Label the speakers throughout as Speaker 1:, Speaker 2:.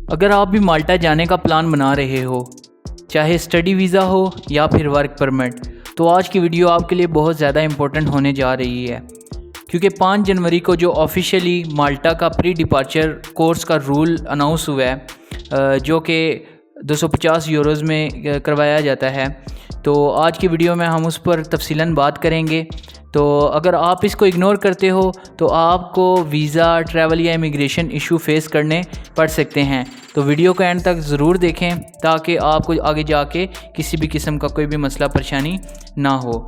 Speaker 1: अगर आप भी माल्टा जाने का प्लान बना रहे हो, चाहे स्टडी वीज़ा हो या फिर वर्क परमिट, तो आज की वीडियो आपके लिए बहुत ज़्यादा इम्पोर्टेंट होने जा रही है, क्योंकि 5 जनवरी को जो ऑफिशियली माल्टा का प्री डिपार्चर कोर्स का रूल अनाउंस हुआ है, जो कि 250 यूरोज़ में करवाया जाता है। तो आज की वीडियो में हम उस पर तफसीलन बात करेंगे। तो अगर आप इसको इग्नोर करते हो तो आपको वीज़ा, ट्रैवल या इमिग्रेशन इशू फेस करने पड़ सकते हैं। तो वीडियो को एंड तक ज़रूर देखें ताकि आपको आगे जाके किसी भी किस्म का कोई भी मसला परेशानी ना हो।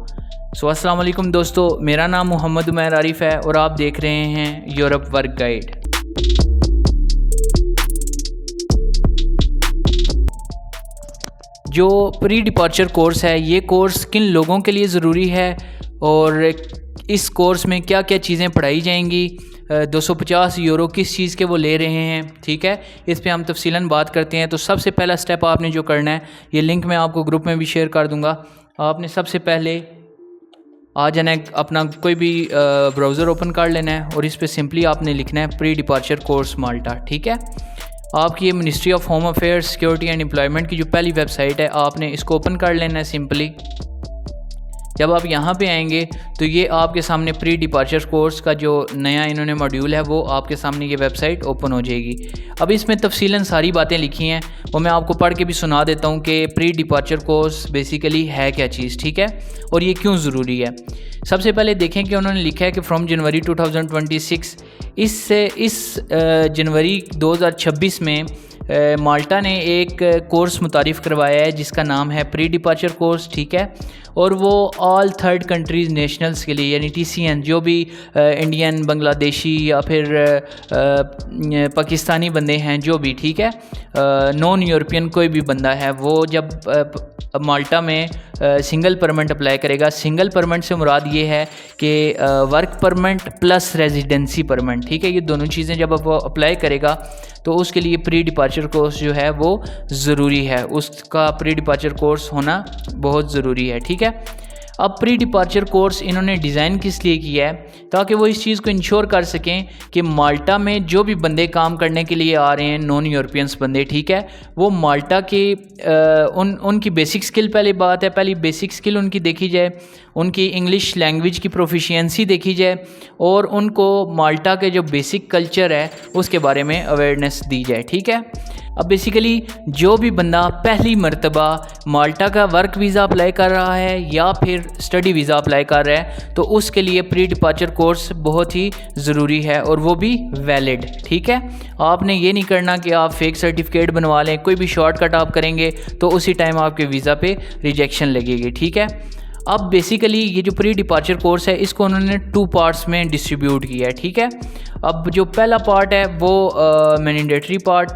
Speaker 1: अस्सलाम वालेकुम दोस्तों, मेरा नाम मोहम्मद उमैर आरिफ है और आप देख रहे हैं यूरोप वर्क गाइड। जो प्री डिपार्चर कोर्स है, ये कोर्स किन लोगों के लिए ज़रूरी है और इस कोर्स में क्या क्या चीज़ें पढ़ाई जाएंगी, 250 यूरो किस चीज़ के वो ले रहे हैं, ठीक है, इस पे हम तफसीलन बात करते हैं। तो सबसे पहला स्टेप आपने जो करना है, ये लिंक मैं आपको ग्रुप में भी शेयर कर दूंगा। आपने सबसे पहले आ जाना है, अपना कोई भी ब्राउज़र ओपन कर लेना है और इस पर सिंपली आपने लिखना है प्री डिपार्चर कोर्स माल्टा, ठीक है। आपकी ये ministry of home affairs, security and employment की जो पहली वेबसाइट है, आपने इसको ओपन कर लेना है सिंपली। जब आप यहाँ पे आएंगे तो ये आपके सामने प्री डिपार्चर कोर्स का जो नया इन्होंने मॉड्यूल है वो आपके सामने ये वेबसाइट ओपन हो जाएगी। अब इसमें तफसीलन सारी बातें लिखी हैं, वो मैं आपको पढ़ के भी सुना देता हूँ कि प्री डिपार्चर कोर्स बेसिकली है क्या चीज़, ठीक है, और ये क्यों ज़रूरी है। सबसे पहले देखें कि उन्होंने लिखा है कि फ्रॉम जनवरी 2026, इस जनवरी 2026 में माल्टा ने एक कोर्स मुतारिफ़ करवाया है जिसका नाम है प्री डिपार्चर कोर्स, ठीक है, और वो ऑल थर्ड कंट्रीज़ नेशनल्स के लिए, यानी TCN, जो भी इंडियन, बांग्लादेशी या फिर पाकिस्तानी बंदे हैं, जो भी, ठीक है, नॉन यूरोपियन कोई भी बंदा है, वो जब माल्टा में सिंगल परमिट अप्लाई करेगा। सिंगल परमिट से मुराद ये है कि work permit plus residency permit, ठीक है, ये दोनों चीज़ें जब वो अप्लाई करेगा तो उसके लिए प्री डिपार्चर कोर्स जो है वो ज़रूरी है, उसका प्री डिपार्चर कोर्स होना बहुत ज़रूरी है, ठीक है। अब प्री डिपार्चर कोर्स इन्होंने डिज़ाइन किस लिए किया है, ताकि वो इस चीज़ को इंश्योर कर सकें कि माल्टा में जो भी बंदे काम करने के लिए आ रहे हैं, नॉन यूरोपियंस बंदे, ठीक है, वो माल्टा के उनकी बेसिक स्किल, पहली बेसिक स्किल उनकी देखी जाए, उनकी इंग्लिश लैंग्वेज की प्रोफिशिएंसी देखी जाए और उनको माल्टा के जो बेसिक कल्चर है उसके बारे में अवेयरनेस दी जाए, ठीक है। अब बेसिकली जो भी बंदा पहली मर्तबा माल्टा का वर्क वीज़ा अप्लाई कर रहा है या फिर स्टडी वीज़ा अप्लाई कर रहा है तो उसके लिए प्री डिपार्चर कोर्स बहुत ही ज़रूरी है और वो भी वैलिड, ठीक है। आपने ये नहीं करना कि आप फेक सर्टिफिकेट बनवा लें, कोई भी शॉर्टकट आप करेंगे तो उसी टाइम आपके वीज़ा पे रिजेक्शन लगेगी, ठीक है। अब बेसिकली ये जो प्री डिपार्चर कोर्स है इसको उन्होंने 2 पार्ट्स में डिस्ट्रीब्यूट किया है, ठीक है। अब जो पहला पार्ट है वो मैंडेटरी पार्ट,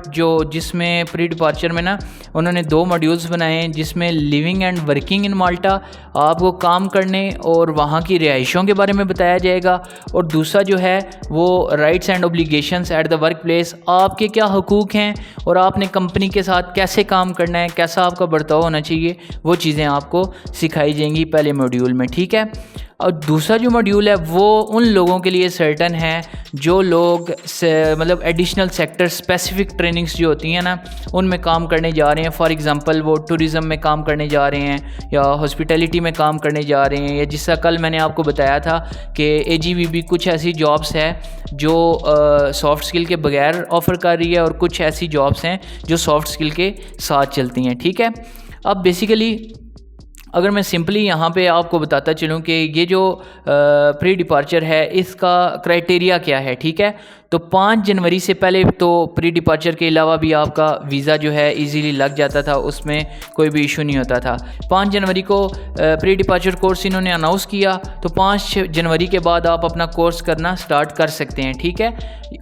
Speaker 1: जिसमें प्री डिपार्चर में ना उन्होंने 2 मॉड्यूल्स बनाए हैं, जिसमें लिविंग एंड वर्किंग इन माल्टा, आपको काम करने और वहाँ की रिहाइशों के बारे में बताया जाएगा, और दूसरा जो है वो rights and obligations at the work place, आपके क्या हुकूक हैं और आपने कंपनी के साथ कैसे काम करना है, कैसा आपका बर्ताव होना चाहिए, वो चीज़ें आपको सिखाई जाएंगी पहले मॉड्यूल में, ठीक है। और दूसरा जो मॉड्यूल है वो उन लोगों के लिए सर्टन है जो लोग मतलब एडिशनल सेक्टर स्पेसिफिक ट्रेनिंग्स जो होती हैं ना उनमें काम करने जा रहे हैं। फॉर एग्जांपल वो टूरिज़म में काम करने जा रहे हैं या हॉस्पिटैलिटी में काम करने जा रहे हैं, या जिसका कल मैंने आपको बताया था कि AGVB कुछ ऐसी जॉब्स है जो सॉफ्ट स्किल के बगैर ऑफ़र कर रही है और कुछ ऐसी जॉब्स हैं जो सॉफ्ट स्किल के साथ चलती हैं, ठीक है। अब बेसिकली अगर मैं सिंपली यहाँ पे आपको बताता चलूँ कि ये जो प्री डिपार्चर है इसका क्राइटेरिया क्या है, ठीक है। तो 5 जनवरी से पहले तो प्री डिपार्चर के अलावा भी आपका वीज़ा जो है इजीली लग जाता था, उसमें कोई भी इशू नहीं होता था। 5 जनवरी को प्री डिपार्चर कोर्स इन्होंने अनाउंस किया, तो 5 जनवरी के बाद आप अपना कोर्स करना स्टार्ट कर सकते हैं, ठीक है।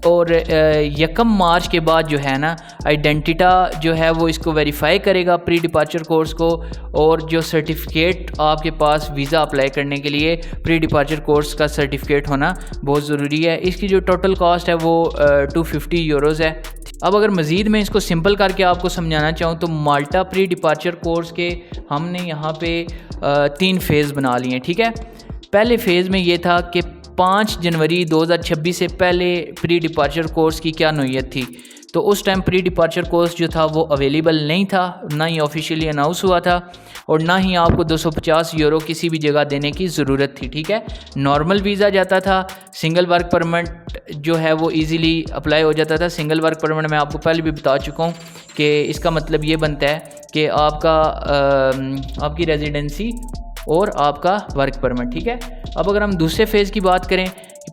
Speaker 1: और 1 मार्च के बाद जो है ना आइडेंटिटा जो है वो इसको वेरीफाई करेगा प्री डिपार्चर कोर्स को, और जो सर्टिफिकेट आपके पास वीज़ा अप्लाई करने के लिए प्री डिपार्चर कोर्स का सर्टिफिकेट होना बहुत ज़रूरी है। इसकी जो टोटल कॉस्ट है वो 250 यूरोज़ है। अब अगर मज़ीद मैं इसको सिंपल करके आपको समझाना चाहूँ तो माल्टा प्री डिपार्चर कोर्स के हमने यहाँ पे 3 फेज़ बना लिए हैं, ठीक है। पहले फेज़ में ये था कि 5 जनवरी 2026 से पहले प्री डिपार्चर कोर्स की क्या नौयत थी, तो उस टाइम प्री डिपार्चर कोर्स जो था वो अवेलेबल नहीं था, ना ही ऑफिशियली अनाउंस हुआ था और ना ही आपको 250 यूरो किसी भी जगह देने की ज़रूरत थी। ठीक है, नॉर्मल वीज़ा जाता था, सिंगल वर्क परमिट जो है वो इजीली अप्लाई हो जाता था। सिंगल वर्क परमिट मैं आपको पहले भी बता चुका हूँ कि इसका मतलब ये बनता है कि आपकी रेजिडेंसी और आपका वर्क परमिट। ठीक है, अब अगर हम दूसरे फेज़ की बात करें,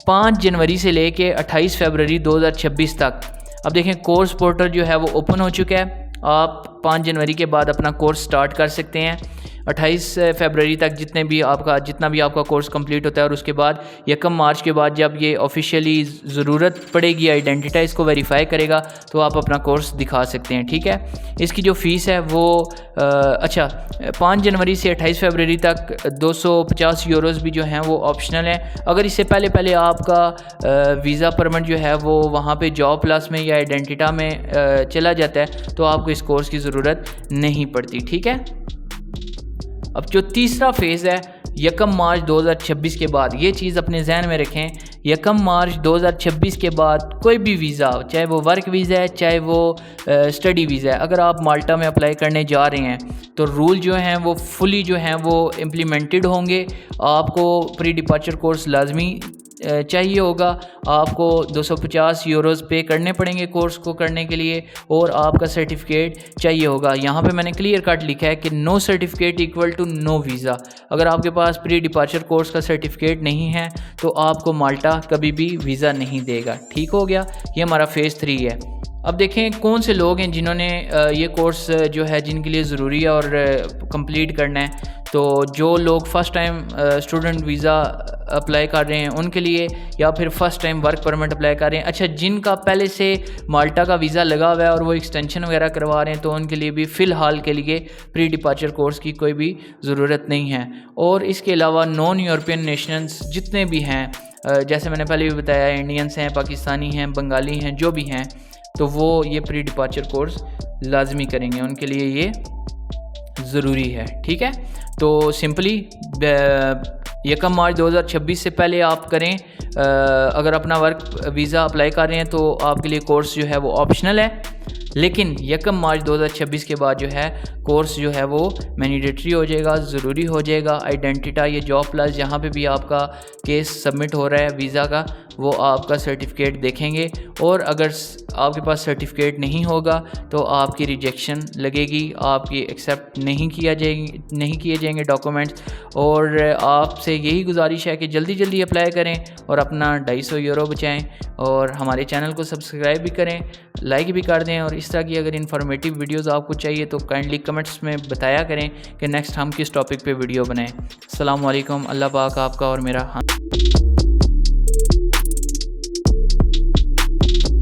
Speaker 1: 5 जनवरी से लेके 28 फरवरी 2026 तक, अब देखें कोर्स पोर्टल जो है वो ओपन हो चुका है। आप 5 जनवरी के बाद अपना कोर्स स्टार्ट कर सकते हैं। 28 फरवरी तक जितना भी आपका कोर्स कंप्लीट होता है और उसके बाद 1 मार्च के बाद जब ये ऑफिशियली ज़रूरत पड़ेगी, आइडेंटिटी इसको वेरीफाई करेगा तो आप अपना कोर्स दिखा सकते हैं। ठीक है, इसकी जो फ़ीस है वो 5 जनवरी से 28 फरवरी तक 250 यूरोज़ भी जो हैं वो ऑप्शनल है। अगर इससे पहले आपका वीज़ा परमिट जो है वो वहाँ पे जॉब प्लस में या आइडेंटिटा में चला जाता है तो आपको इस कोर्स की ज़रूरत नहीं पड़ती। ठीक है, अब जो तीसरा फेज़ है 1 मार्च 2026 के बाद, ये चीज़ अपने जहन में रखें, 1 मार्च 2026 के बाद कोई भी वीज़ा, चाहे वो वर्क वीज़ा है चाहे वो स्टडी वीज़ा है, अगर आप माल्टा में अप्लाई करने जा रहे हैं तो रूल जो हैं वो फुली जो हैं वो इम्प्लीमेंटेड होंगे। आपको प्री डिपार्चर कोर्स लाजमी चाहिए होगा, आपको 250 यूरोज़ पे करने पड़ेंगे कोर्स को करने के लिए और आपका सर्टिफिकेट चाहिए होगा। यहाँ पे मैंने क्लियर कट लिखा है कि no certificate equal to no visa. अगर आपके पास प्री डिपार्चर कोर्स का सर्टिफिकेट नहीं है तो आपको माल्टा कभी भी वीज़ा नहीं देगा। ठीक हो गया, ये हमारा फेज़ 3 है। अब देखें कौन से लोग हैं जिन्होंने ये कोर्स जो है जिनके लिए ज़रूरी है और कंप्लीट करना है। तो जो लोग first time student visa apply कर रहे हैं उनके लिए, या फिर first time work permit apply कर रहे हैं, अच्छा जिनका पहले से माल्टा का वीज़ा लगा हुआ है और वो एक्सटेंशन वगैरह करवा रहे हैं तो उनके लिए भी फ़िलहाल के लिए प्री डिपार्चर कोर्स की कोई भी ज़रूरत नहीं है। और इसके अलावा नॉन यूरोपियन नेशनल्स जितने भी हैं, जैसे मैंने पहले भी बताया, इंडियंस हैं, पाकिस्तानी हैं, बंगाली हैं, जो भी हैं, तो वो ये प्री डिपार्चर कोर्स लाजमी करेंगे, उनके लिए ये ज़रूरी है। ठीक है, तो सिंपली 1 मार्च 2026 से पहले आप करें। अगर अपना वर्क वीज़ा अप्लाई कर रहे हैं तो आपके लिए कोर्स जो है वो ऑप्शनल है, लेकिन 1 मार्च 2026 के बाद जो है कोर्स जो है वो मैंडेटरी हो जाएगा, ज़रूरी हो जाएगा। आइडेंटिटा ये जॉब प्लस जहाँ पे भी आपका केस सबमिट हो रहा है वीज़ा का, वो आपका सर्टिफिकेट देखेंगे और अगर आपके पास सर्टिफिकेट नहीं होगा तो आपकी रिजेक्शन लगेगी, आपकी एक्सेप्ट नहीं किए जाएंगे डॉक्यूमेंट्स। और आपसे यही गुजारिश है कि जल्दी अप्लाई करें और अपना 250 यूरो बचाएं और हमारे चैनल को सब्सक्राइब भी करें, लाइक भी कर दें। और इस तरह की अगर इन्फॉर्मेटिव वीडियोज़ आपको चाहिए तो काइंडली कमेंट्स में बताया करें कि नेक्स्ट हम किस टॉपिक पे वीडियो बनाएं। अस्सलाम वालेकुम, अल्लाह पाक आपका और मेरा